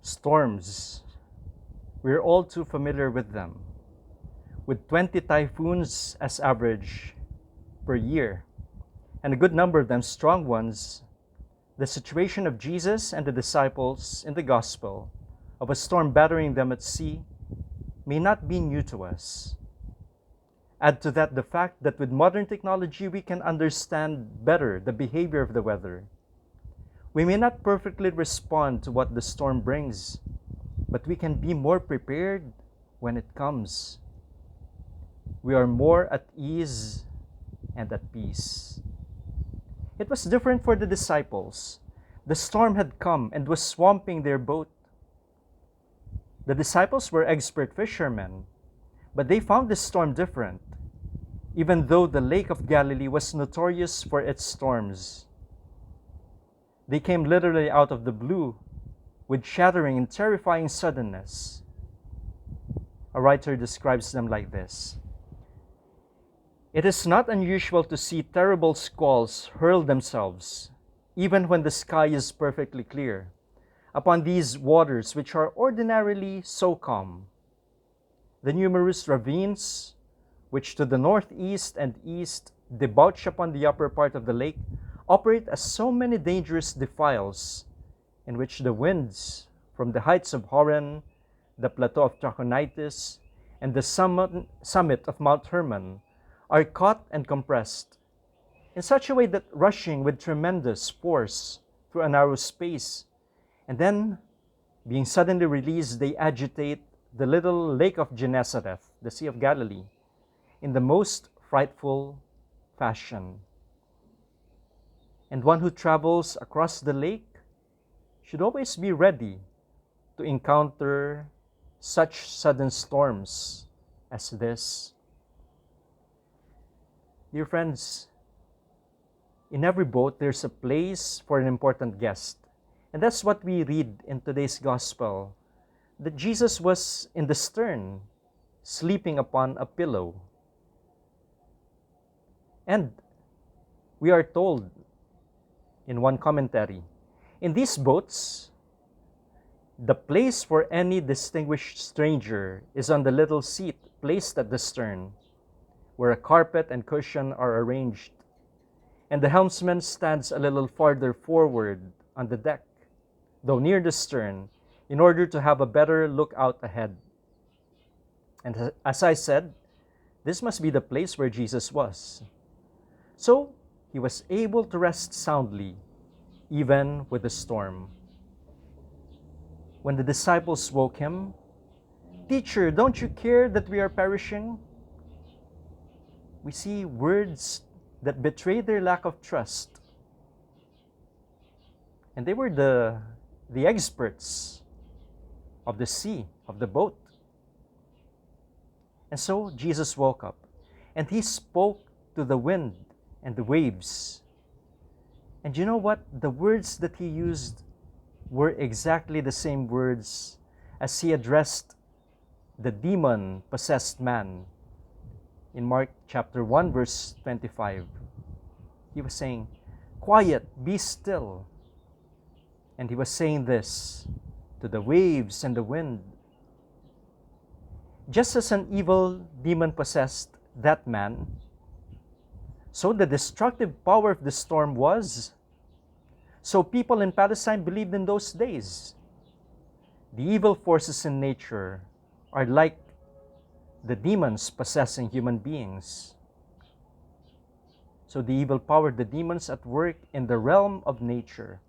Storms. We're all too familiar with them, with 20 typhoons as average per year, and a good number of them strong ones. The situation of Jesus and the disciples in the gospel of a storm battering them at sea may not be new to us. Add to that the fact that with modern technology we can understand better the behavior of the weather. We may not perfectly respond to what the storm brings, but we can be more prepared when it comes. We are more at ease and at peace. It was different for the disciples. The storm had come and was swamping their boat. The disciples were expert fishermen, but they found the storm different, even though the Lake of Galilee was notorious for its storms. They came literally out of the blue with shattering and terrifying suddenness. A writer describes them like this: "It is not unusual to see terrible squalls hurl themselves, even when the sky is perfectly clear, upon these waters which are ordinarily so calm. The numerous ravines, which to the northeast and east debouch upon the upper part of the lake, operate as so many dangerous defiles, in which the winds from the heights of Horon, the plateau of Trachonitis, and the summit of Mount Hermon are caught and compressed, in such a way that rushing with tremendous force through a narrow space, and then, being suddenly released, they agitate the little lake of Gennesareth, the Sea of Galilee, in the most frightful fashion. And one who travels across the lake should always be ready to encounter such sudden storms as this." Dear friends, in every boat there's a place for an important guest. And that's what we read in today's gospel, that Jesus was in the stern, sleeping upon a pillow. And we are told in one commentary, in these boats, the place for any distinguished stranger is on the little seat placed at the stern, where a carpet and cushion are arranged, and the helmsman stands a little farther forward on the deck, though near the stern, in order to have a better look out ahead. And as I said, this must be the place where Jesus was. So he was able to rest soundly, even with the storm. When the disciples woke him, "Teacher, don't you care that we are perishing?" we see words that betray their lack of trust. And they were the experts of the sea, of the boat. And so Jesus woke up, and he spoke to the wind and the waves. And you know what? The words that he used were exactly the same words as he addressed the demon-possessed man in Mark chapter 1, verse 25. He was saying, "Quiet, be still." And he was saying this to the waves and the wind. Just as an evil demon possessed that man, so the destructive power of the storm was. So people in Palestine believed in those days. The evil forces in nature are like the demons possessing human beings. So the evil power, the demons at work in the realm of nature.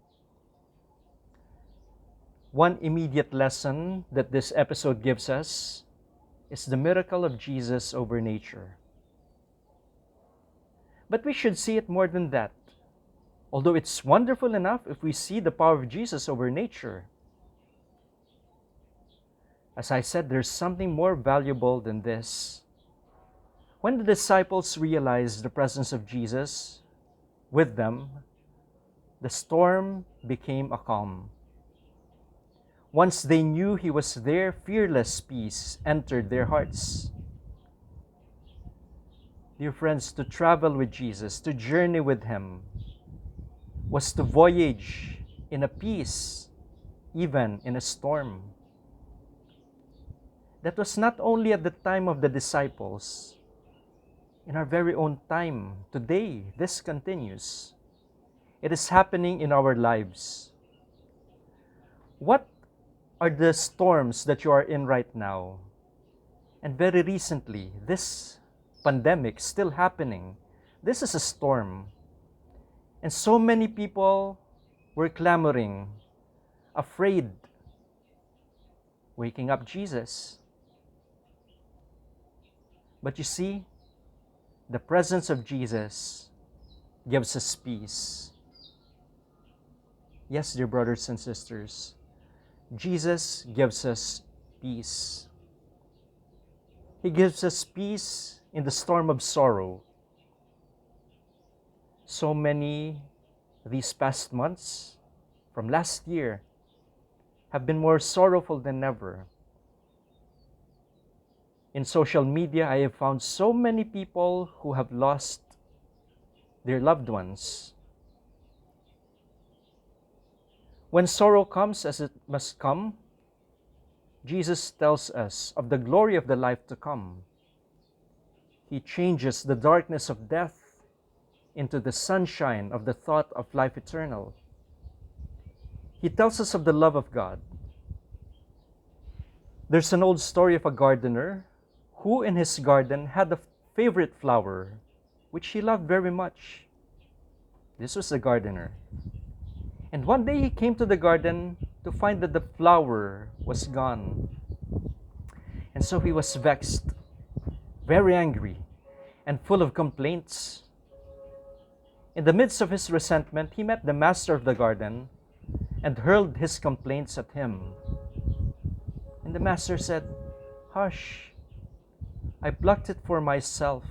One immediate lesson that this episode gives us is the miracle of Jesus over nature. But we should see it more than that. Although it's wonderful enough if we see the power of Jesus over nature, as I said, there's something more valuable than this. When the disciples realized the presence of Jesus with them, the storm became a calm. Once they knew he was there, fearless peace entered their hearts. Dear friends, to travel with Jesus, to journey with him, was to voyage in a peace even in a storm. That was not only at the time of the disciples, in our very own time. Today, this continues. It is happening in our lives. What are the storms that you are in right now? And very recently, this pandemic still happening. This is a storm. And so many people were clamoring, afraid, waking up Jesus. But you see, the presence of Jesus gives us peace. Yes, dear brothers and sisters, Jesus gives us peace. He gives us peace in the storm of sorrow. So many these past months, from last year, have been more sorrowful than ever. In social media, I have found so many people who have lost their loved ones. When sorrow comes, as it must come, Jesus tells us of the glory of the life to come. He changes the darkness of death into the sunshine of the thought of life eternal. He tells us of the love of God. There's an old story of a gardener who in his garden had a favorite flower, which he loved very much. This was the gardener. And one day he came to the garden to find that the flower was gone. And so he was vexed, very angry, and full of complaints. In the midst of his resentment, he met the master of the garden and hurled his complaints at him. And the master said, "Hush, I plucked it for myself."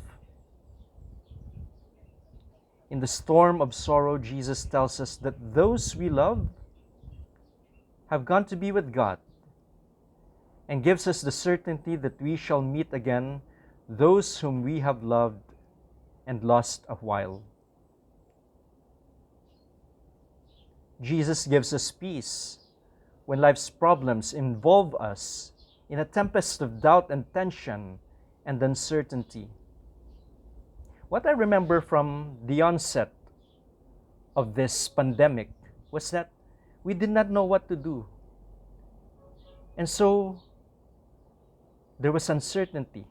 In the storm of sorrow, Jesus tells us that those we love have gone to be with God, and gives us the certainty that we shall meet again those whom we have loved and lost a while. Jesus gives us peace when life's problems involve us in a tempest of doubt and tension and uncertainty. What I remember from the onset of this pandemic was that we did not know what to do. And so there was uncertainty.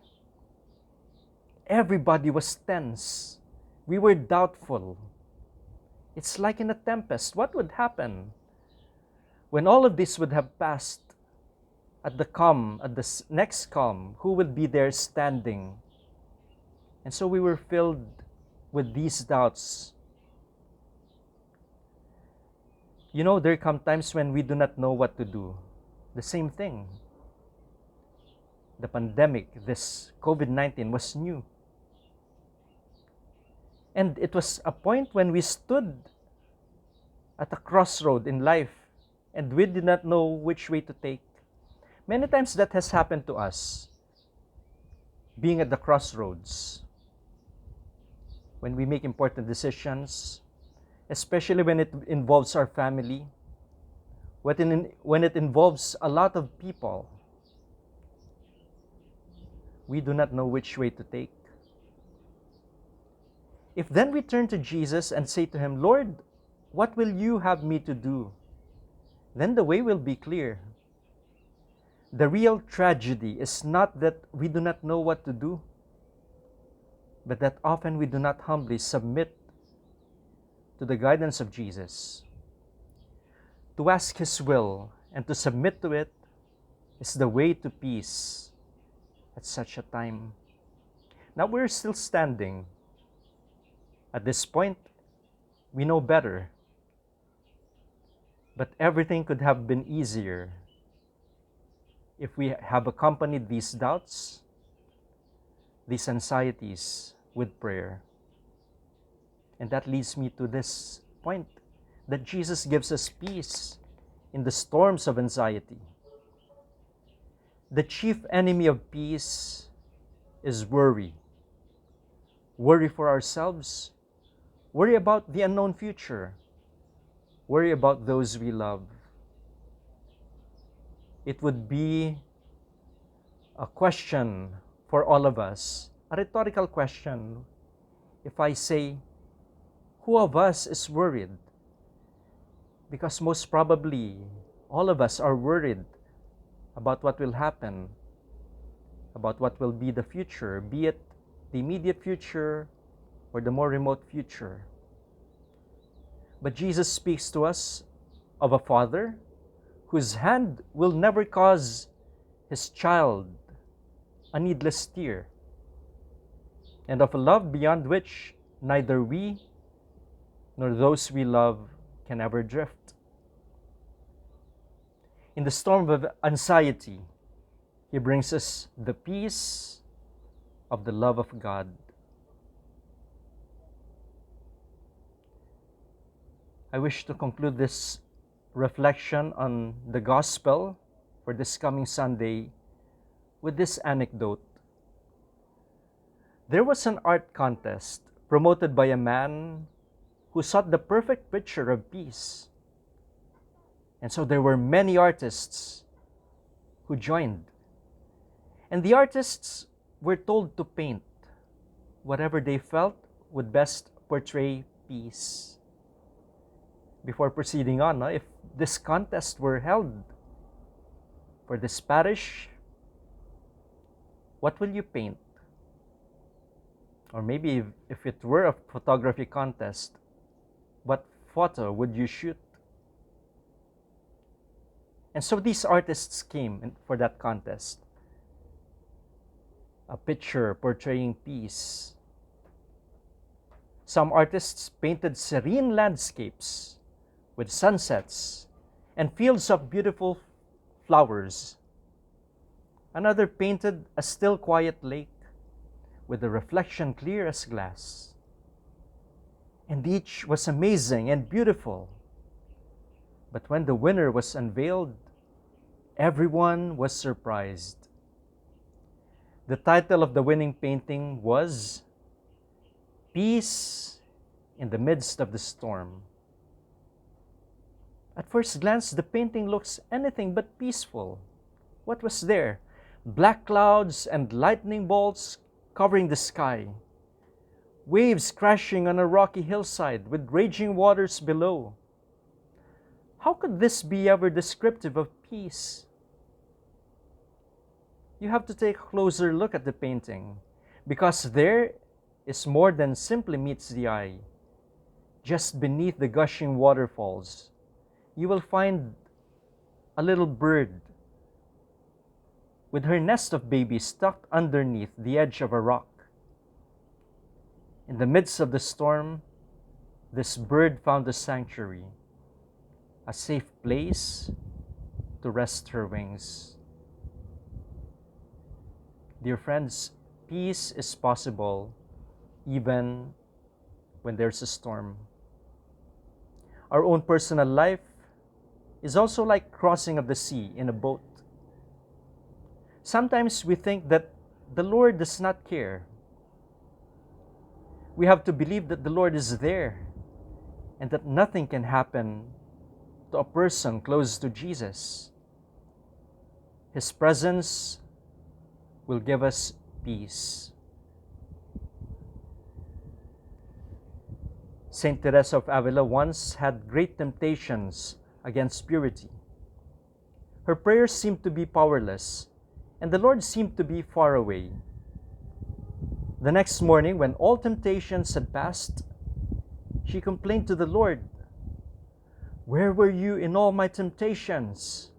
Everybody was tense. We were doubtful. It's like in a tempest. What would happen when all of this would have passed? At the next calm, who would be there standing? And so we were filled with these doubts. You know, there come times when we do not know what to do. The same thing. The pandemic, this COVID-19 was new. And it was a point when we stood at a crossroad in life and we did not know which way to take. Many times that has happened to us, being at the crossroads. When we make important decisions, especially when it involves our family, when it involves a lot of people, we do not know which way to take. If then we turn to Jesus and say to him, "Lord, what will you have me to do?" then the way will be clear. The real tragedy is not that we do not know what to do, but that often we do not humbly submit to the guidance of Jesus. To ask his will and to submit to it is the way to peace at such a time. Now we're still standing. At this point, we know better. But everything could have been easier if we have accompanied these doubts, these anxieties with prayer. And that leads me to this point, that Jesus gives us peace in the storms of anxiety. The chief enemy of peace is worry. Worry for ourselves, worry about the unknown future, worry about those we love. it would be a question for all of us, a rhetorical question. If I say, who of us is worried? Because most probably, all of us are worried about what will happen, about what will be the future, be it the immediate future or the more remote future. But Jesus speaks to us of a father whose hand will never cause his child a needless tear, and of a love beyond which neither we nor those we love can ever drift. In the storm of anxiety, he brings us the peace of the love of God. I wish to conclude this reflection on the gospel for this coming Sunday with this anecdote. There was an art contest promoted by a man who sought the perfect picture of peace. And so there were many artists who joined. And the artists were told to paint whatever they felt would best portray peace. Before proceeding on, if this contest were held for this parish, what will you paint? Or maybe if it were a photography contest, what photo would you shoot? And so these artists came for that contest. A picture portraying peace. Some artists painted serene landscapes with sunsets and fields of beautiful flowers. Another painted a still quiet lake with a reflection clear as glass. And each was amazing and beautiful. But when the winner was unveiled, everyone was surprised. The title of the winning painting was Peace in the Midst of the Storm. At first glance, the painting looks anything but peaceful. What was there? Black clouds and lightning bolts covering the sky. Waves crashing on a rocky hillside with raging waters below. How could this be ever descriptive of peace? You have to take a closer look at the painting, because there is more than simply meets the eye. Just beneath the gushing waterfalls, you will find a little bird with her nest of babies tucked underneath the edge of a rock. In the midst of the storm, this bird found a sanctuary, a safe place to rest her wings. Dear friends, peace is possible even when there's a storm. Our own personal life is also like crossing of the sea in a boat. Sometimes we think that the Lord does not care. We have to believe that the Lord is there and that nothing can happen to a person close to Jesus. His presence will give us peace. Saint Teresa of Avila once had great temptations against purity. Her prayers seemed to be powerless, and the Lord seemed to be far away. The next morning, when all temptations had passed, she complained to the Lord, "Where were you in all my temptations?"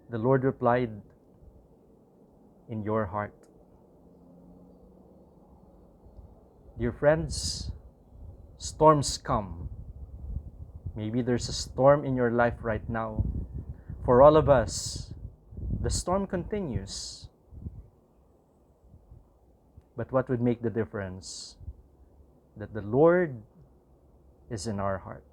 The Lord replied, "In your heart." Dear friends, storms come. Maybe there's a storm in your life right now. For all of us, the storm continues. But what would make the difference? That the Lord is in our heart.